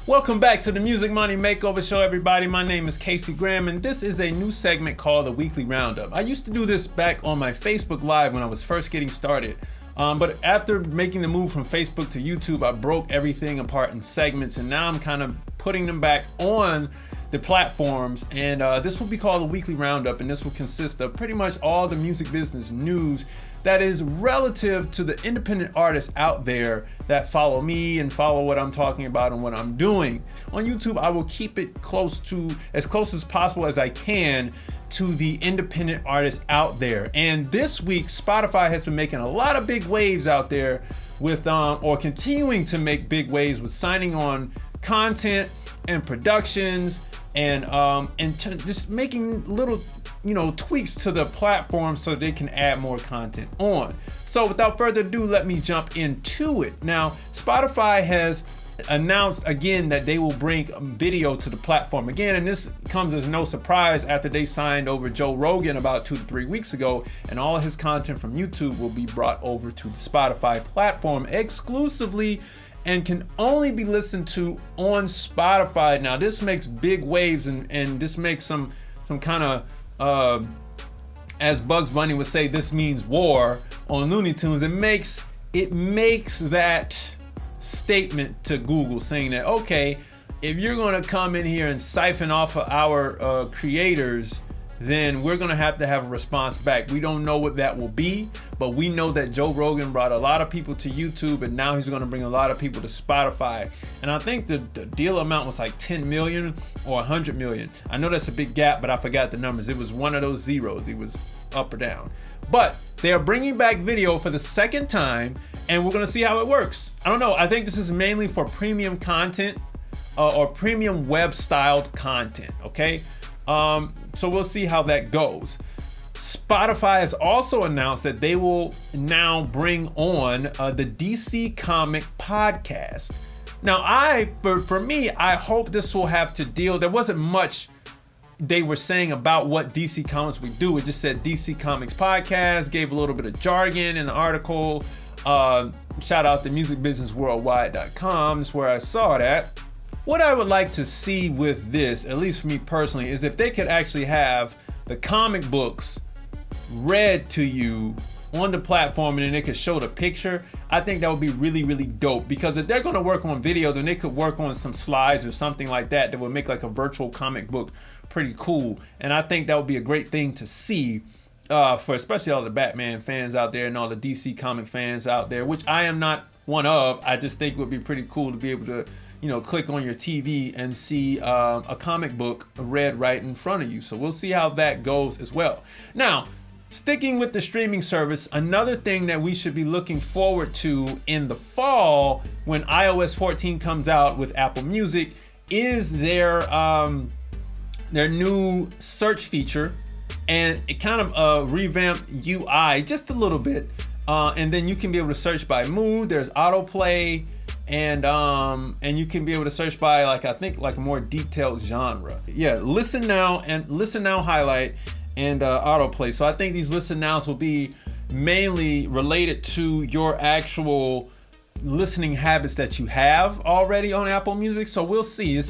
Welcome back to the Music Money Makeover Show, everybody. My name is Casey Graham, and this is a new segment called the Weekly Roundup. I used to do this back on my Facebook Live when I was first getting started. But after making the move from Facebook to YouTube, I broke everything apart in segments, and now I'm kind of putting them back on the platforms. And this will be called the Weekly Roundup, and this will consist of pretty much all the music business news that is relative to the independent artists out there that follow me and follow what I'm talking about and what I'm doing. On YouTube, I will keep it as close as possible as I can to the independent artists out there. And this week, Spotify has been making a lot of big waves out there with, or continuing to make big waves with signing on content and productions and just making little tweaks to the platform so they can add more content on. So without further ado, let me jump into it. Now, Spotify has announced again that they will bring video to the platform again, and this comes as no surprise after they signed over Joe Rogan about 2 to 3 weeks ago, and all of his content from YouTube will be brought over to the Spotify platform exclusively and can only be listened to on Spotify. Now, this makes big waves, and this makes some kind of as Bugs Bunny would say, this means war on Looney Tunes. It makes that statement to Google saying that, okay, if you're going to come in here and siphon off of our creators, then we're going to have a response back. We don't know what that will be, but we know that Joe Rogan brought a lot of people to YouTube, and now he's going to bring a lot of people to Spotify. And I think the deal amount was like 10 million or 100 million. I know that's a big gap, but I forgot the numbers. It was one of those zeros. It was up or down. But they are bringing back video for the second time, and we're going to see how it works. I don't know. I think this is mainly for premium content or premium web styled content. Okay. So we'll see how that goes. Spotify has also announced that they will now bring on the DC Comic podcast. Now, for me, I hope this will have to deal. There wasn't much they were saying about what DC Comics would do. It just said DC Comics podcast, gave a little bit of jargon in the article. Shout out to musicbusinessworldwide.com. That's where I saw that. What I would like to see with this, at least for me personally, is if they could actually have the comic books read to you on the platform and then they could show the picture. I think that would be really, really dope, because if they're going to work on video, then they could work on some slides or something like that would make like a virtual comic book pretty cool. And I think that would be a great thing to see for especially all the Batman fans out there and all the DC comic fans out there, which I am not one of. I just think it would be pretty cool to be able to click on your TV and see a comic book read right in front of you. So we'll see how that goes as well. Now, sticking with the streaming service, another thing that we should be looking forward to in the fall when iOS 14 comes out with Apple Music is their new search feature, and it kind of revamped UI just a little bit. And then you can be able to search by mood. There's autoplay. And you can be able to search by a more detailed genre. Yeah, listen now highlight and autoplay. So I think these listen nows will be mainly related to your actual listening habits that you have already on Apple Music. So we'll see. These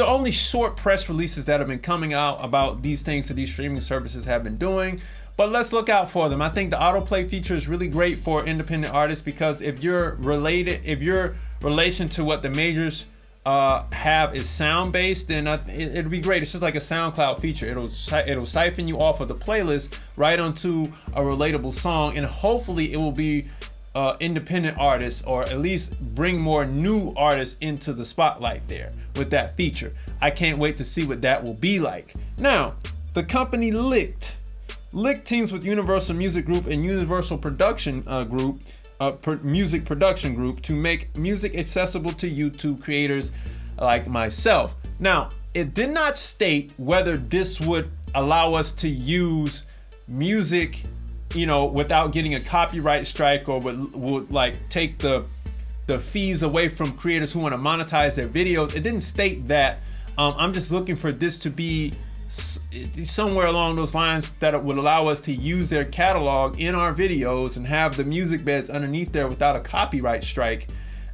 are only short press releases that have been coming out about these things that these streaming services have been doing. But let's look out for them. I think the autoplay feature is really great for independent artists, because if your relation to what the majors have is sound based, then it'll be great. It's just like a SoundCloud feature. It'll siphon you off of the playlist right onto a relatable song, and hopefully it will be independent artists, or at least bring more new artists into the spotlight there with that feature. I can't wait to see what that will be like. Now, the company Licked teams with Universal Music Group and Universal Production Group, Music Production Group, to make music accessible to YouTube creators like myself. Now, it did not state whether this would allow us to use music, without getting a copyright strike, or would take the fees away from creators who want to monetize their videos. It didn't state that. I'm just looking for this to be somewhere along those lines that would allow us to use their catalog in our videos and have the music beds underneath there without a copyright strike.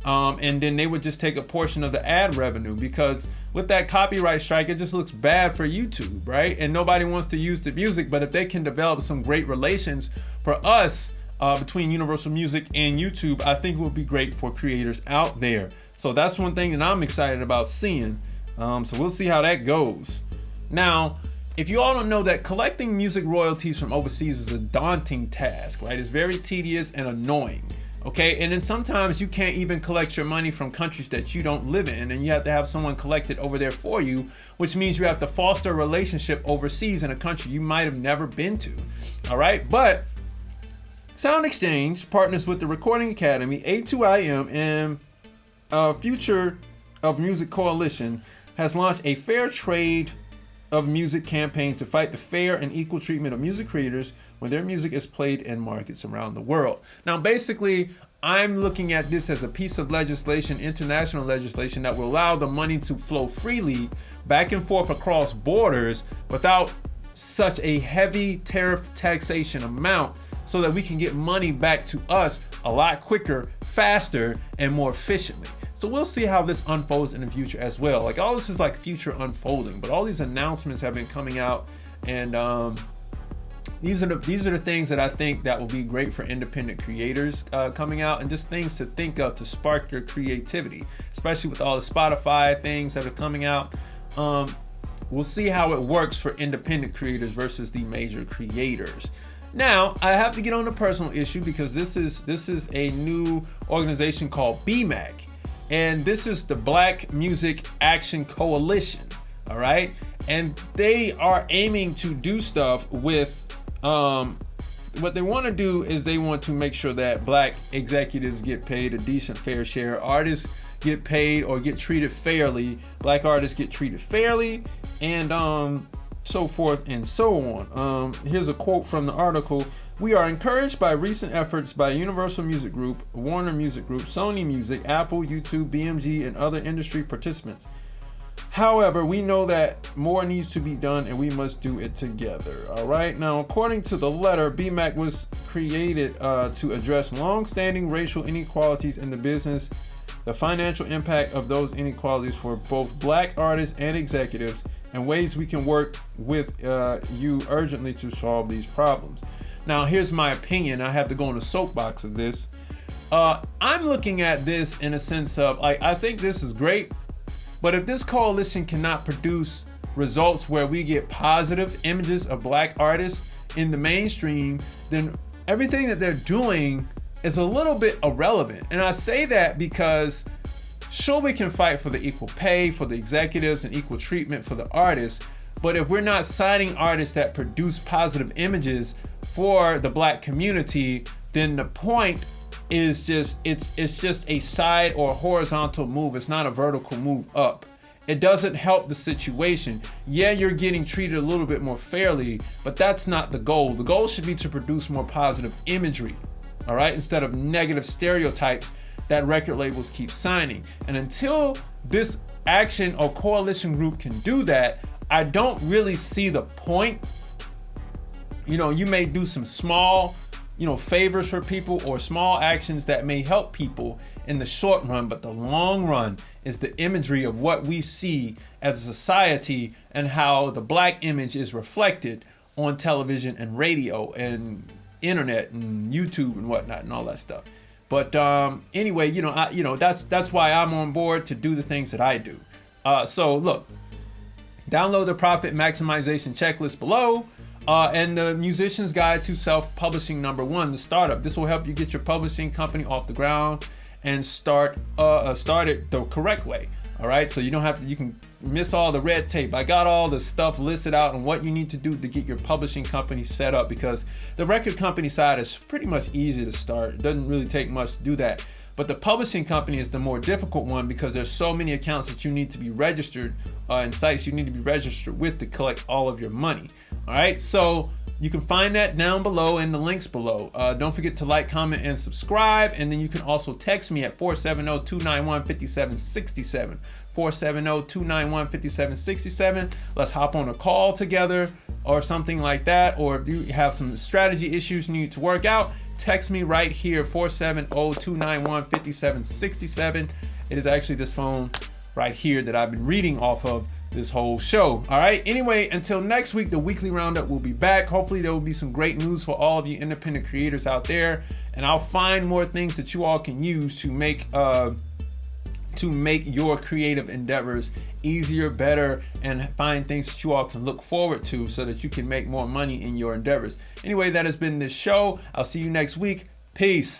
And then they would just take a portion of the ad revenue, because with that copyright strike, it just looks bad for YouTube, right? And nobody wants to use the music, but if they can develop some great relations for us between Universal Music and YouTube, I think it would be great for creators out there. So that's one thing that I'm excited about seeing. So we'll see how that goes. Now, if you all don't know, that collecting music royalties from overseas is a daunting task, right? It's very tedious and annoying. Okay, and then sometimes you can't even collect your money from countries that you don't live in, and you have to have someone collect it over there for you, which means you have to foster a relationship overseas in a country you might have never been to. All right, but Sound Exchange partners with the Recording Academy, A2IM, and Future of Music Coalition has launched a fair trade of music campaign to fight the fair and equal treatment of music creators when their music is played in markets around the world. Now, basically, I'm looking at this as a piece of legislation, international legislation, that will allow the money to flow freely back and forth across borders without such a heavy tariff taxation amount, so that we can get money back to us a lot quicker, faster, and more efficiently. So we'll see how this unfolds in the future as well. Like, all this is like future unfolding, but all these announcements have been coming out, and these are the things that I think that will be great for independent creators coming out, and just things to think of to spark your creativity, especially with all the Spotify things that are coming out. We'll see how it works for independent creators versus the major creators. Now, I have to get on a personal issue, because this is a new organization called BMAC. And this is the Black Music Action Coalition, all right? And they are aiming to do stuff with, what they want to do is they want to make sure that Black executives get paid a decent fair share, artists get paid or get treated fairly, Black artists get treated fairly, and so forth and so on. Here's a quote from the article. "We are encouraged by recent efforts by Universal Music Group, Warner Music Group, Sony Music, Apple, YouTube, BMG, and other industry participants. However, we know that more needs to be done, and we must do it together." All right. Now, according to the letter, BMAC was created to address long-standing racial inequalities in the business, the financial impact of those inequalities for both Black artists and executives, and ways we can work with you urgently to solve these problems. Now, here's my opinion. I have to go on the soapbox of this. I'm looking at this in a sense of, like, I think this is great, but if this coalition cannot produce results where we get positive images of Black artists in the mainstream, then everything that they're doing is a little bit irrelevant. And I say that because sure, we can fight for the equal pay for the executives and equal treatment for the artists, but if we're not signing artists that produce positive images for the Black community, then the point is just it's just a side or horizontal move. It's not a vertical move up. It doesn't help the situation. Yeah, you're getting treated a little bit more fairly, but that's not the goal. The goal should be to produce more positive imagery, all right, instead of negative stereotypes that record labels keep signing. And until this action or coalition group can do that, I don't really see the point. You know, you may do some small, favors for people or small actions that may help people in the short run, but the long run is the imagery of what we see as a society and how the Black image is reflected on television and radio and internet and YouTube and whatnot and all that stuff. But anyway, that's why I'm on board to do the things that I do. So look, download the profit maximization checklist below, and the Musician's Guide to Self-Publishing #1, the startup. This will help you get your publishing company off the ground and start it the correct way. All right, so you can miss all the red tape. I got all the stuff listed out on what you need to do to get your publishing company set up, because the record company side is pretty much easy to start. It doesn't really take much to do that. But the publishing company is the more difficult one, because there's so many accounts that you need to be registered and sites you need to be registered with to collect all of your money. All right, so you can find that down below in the links below. Don't forget to like, comment, and subscribe. And then you can also text me at 470-291-5767. 470-291-5767. Let's hop on a call together or something like that. Or if you have some strategy issues you need to work out, text me right here, 470-291-5767. It is actually this phone right here that I've been reading off of this whole show. All right. Anyway, until next week, the weekly roundup will be back. Hopefully there will be some great news for all of you independent creators out there, and I'll find more things that you all can use to make your creative endeavors easier, better, and find things that you all can look forward to so that you can make more money in your endeavors. Anyway, that has been this show. I'll see you next week. Peace.